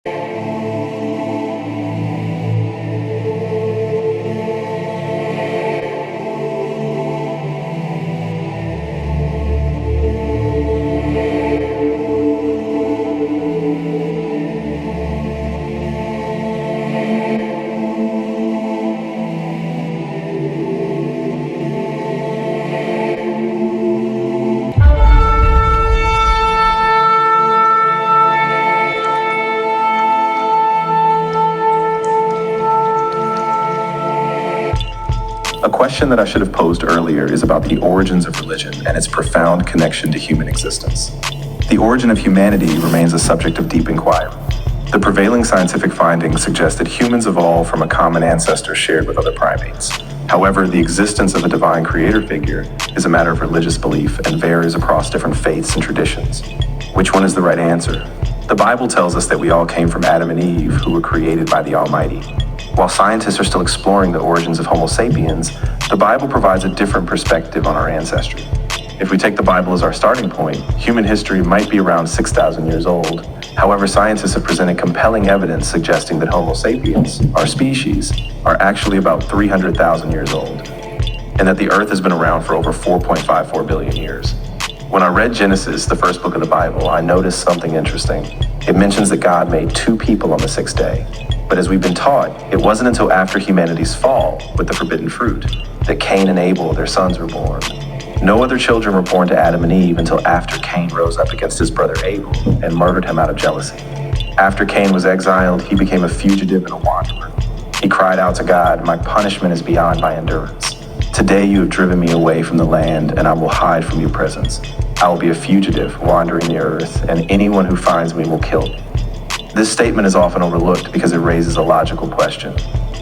A question that I should have posed earlier is about the origins of religion and its profound connection to human existence. The origin of humanity remains a subject of deep inquiry. The prevailing scientific findings suggest that humans evolved from a common ancestor shared with other primates. However, the existence of a divine creator figure is a matter of religious belief and varies across different faiths and traditions. Which one is the right answer? The Bible tells us that we all came from Adam and Eve, who were created by the Almighty. While scientists are still exploring the origins of Homo sapiens, the Bible provides a different perspective on our ancestry. If we take the Bible as our starting point, human history might be around 6,000 years old. However, scientists have presented compelling evidence suggesting that Homo sapiens, our species, are actually about 300,000 years old, and that the Earth has been around for over 4.54 billion years. When I read Genesis, the first book of the Bible, I noticed something interesting. It mentions that God made 2 people on the 6th day. But as we've been taught, it wasn't until after humanity's fall with the forbidden fruit that Cain and Abel, their sons, were born. No other children were born to Adam and Eve until after Cain rose up against his brother Abel and murdered him out of jealousy. After Cain was exiled, he became a fugitive and a wanderer. He cried out to God, "My punishment is beyond my endurance. Today you have driven me away from the land, and I will hide from your presence. I will be a fugitive wandering the earth, and anyone who finds me will kill me." This statement is often overlooked because it raises a logical question.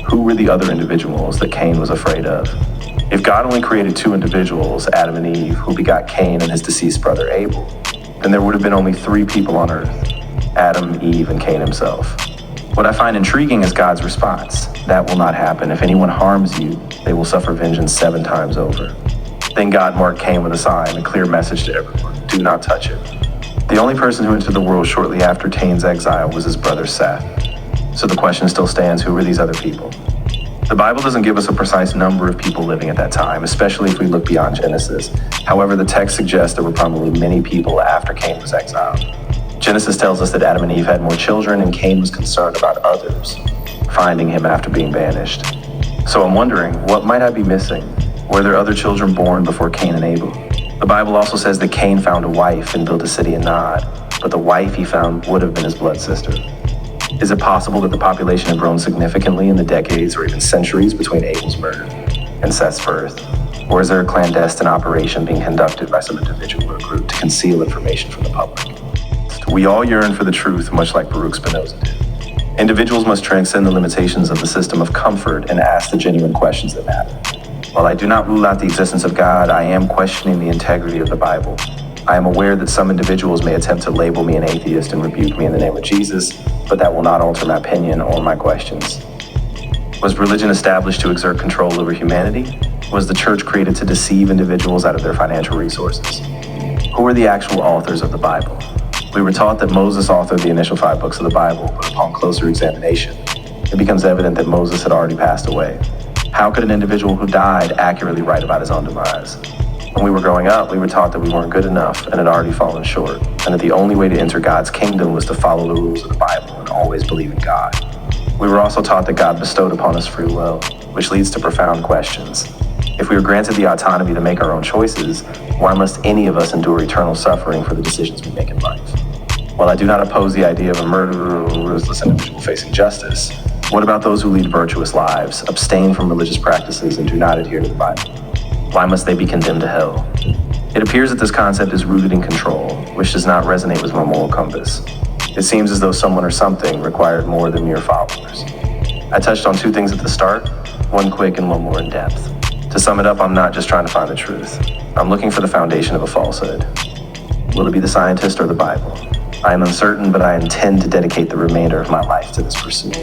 Who were the other individuals that Cain was afraid of? If God only created 2 individuals, Adam and Eve, who begot Cain and his deceased brother Abel, then there would have been only 3 people on earth: Adam, Eve, and Cain himself. What I find intriguing is God's response. That will not happen. If anyone harms you, they will suffer vengeance 7 times over. Then God marked Cain with a sign, a clear message to everyone: do not touch it. The only person who entered the world shortly after Cain's exile was his brother Seth. So the question still stands, who were these other people? The Bible doesn't give us a precise number of people living at that time, especially if we look beyond Genesis. However, the text suggests there were probably many people after Cain was exiled. Genesis tells us that Adam and Eve had more children, and Cain was concerned about others finding him after being banished. So I'm wondering, what might I be missing? Were there other children born before Cain and Abel? The Bible also says that Cain found a wife and built a city in Nod, but the wife he found would have been his blood sister. Is it possible that the population had grown significantly in the decades or even centuries between Abel's murder and Seth's birth? Or is there a clandestine operation being conducted by some individual or group to conceal information from the public? We all yearn for the truth, much like Baruch Spinoza did. Individuals must transcend the limitations of the system of comfort and ask the genuine questions that matter. While I do not rule out the existence of God, I am questioning the integrity of the Bible. I am aware that some individuals may attempt to label me an atheist and rebuke me in the name of Jesus, but that will not alter my opinion or my questions. Was religion established to exert control over humanity? Was the church created to deceive individuals out of their financial resources? Who are the actual authors of the Bible? We were taught that Moses authored the initial 5 books of the Bible, but upon closer examination, it becomes evident that Moses had already passed away. How could an individual who died accurately write about his own demise? When we were growing up, we were taught that we weren't good enough and had already fallen short, and that the only way to enter God's kingdom was to follow the rules of the Bible and always believe in God. We were also taught that God bestowed upon us free will, which leads to profound questions. If we were granted the autonomy to make our own choices, why must any of us endure eternal suffering for the decisions we make in life? While I do not oppose the idea of a murderer or ruthless individual facing justice, what about those who lead virtuous lives, abstain from religious practices, and do not adhere to the Bible? Why must they be condemned to hell? It appears that this concept is rooted in control, which does not resonate with my moral compass. It seems as though someone or something required more than mere followers. I touched on 2 things at the start, one quick and one more in depth. To sum it up, I'm not just trying to find the truth. I'm looking for the foundation of a falsehood. Will it be the scientist or the Bible? I am uncertain, but I intend to dedicate the remainder of my life to this pursuit.